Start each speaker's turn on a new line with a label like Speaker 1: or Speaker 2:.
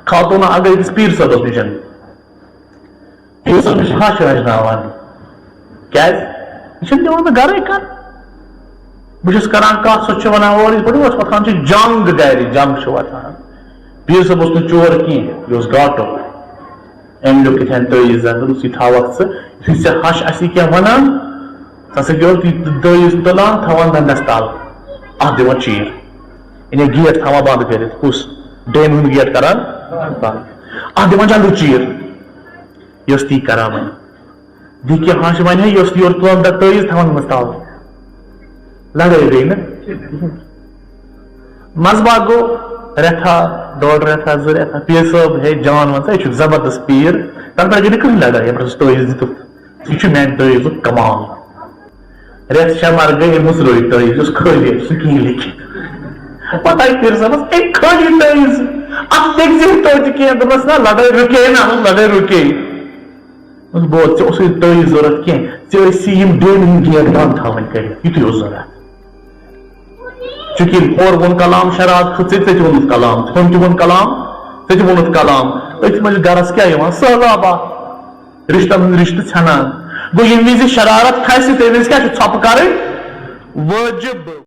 Speaker 1: خاتون اگر أکِس پیٖر صٲبس نِش پیٖر صٲب نِش ہش رچناوان کیٛازِ یہِ چھُنہٕ دِوان مےٚ گرے کر بہٕ چھُس کران کتھ سۄ چھِ ونان اورٕ یِتھ پٲٹھۍ اوس وۄتھان چھِ جنگ گرِ جنگ چھُ وۄتھان پیٖر صٲب اوس نہٕ چور کینٛہہ یہِ اوس گاٹُک أمۍ لیوٚکھ یِتھٮ۪ن تٲیٖز دوٚپُس یہِ تھاوکھ ژٕ یُتھُے ژےٚ ہش آسی کینٛہہ ونان ژٕ ہسا گیوٚو تٲیٖز تُلان تھاوان دنٛدس تل اتھ دِوان چیٖر یعنی گیٹ تھاوان بنٛد کٔرِتھ کُس ڈیمہِ ہُنٛد گیٹ کران بنٛد اتھ دِوان جلدی چیٖر یہِ ٲس تی کران وۄنۍ دی کینٛہہ ہش ونہِ ہے یہِ اوس یورٕ تُلان تٲیٖز تھاوان دنٛدس تل لڑٲے گٔے نہٕ منٛزٕ باگ گوٚو رٮ۪تھا ڈۄڑ رٮ۪تھا زٕ رٮ۪تھا پیٖر صٲب ہے جان ون ژٕ یہِ چھُکھ زبردست پیٖر تنہٕ پٮ۪ٹھ گٔے نہٕ کٕہٕنۍ لڑٲے ییٚمہِ پٮ۪ٹھ تٲیٖز دِتُکھ یہِ چھُ میانہِ تٲیٖزُک کمال رٮ۪تھ شےٚ مر گٔے أمِس رٲے تٲیٖز یُس خٲلی سُہ کِہیٖنۍ لیکھِتھ پتہٕ آیہِ پیٖر صٲبس اے خٲلی تٲیٖز اتھ لیکھزِ توتہِ کینٛہہ دوٚپنس نہ لڑٲے رُکے نہ لڑٲے رُکے بوز ژےٚ اوسُے تٲیٖز ضوٚرتھ کینٛہہ ژےٚ ٲسی یِم ڈیمہِ ہٕنٛدۍ گیٹ بنٛد تھاوٕنۍ کٔرِتھ یِتُے اوس ضوٚرتھ چونکہ ہورٕ ووٚن کلام شراب کھٔژ ژےٚ تہِ ووٚنُتھ کلام ہُم تہِ ووٚن کلام ژےٚ تہِ ووٚنُتھ کلام أتھۍ منٛز چھِ گرس کیٛاہ یِوان سہلابا رشتن ہٕنٛدۍ رشتہٕ ژھٮ۪نان گوٚو ییٚمہِ وِزِ شرارت کھسہِ تمہِ وِزِ کیٛاہ چھُ ژھۄپہٕ کرٕنۍ وٲجب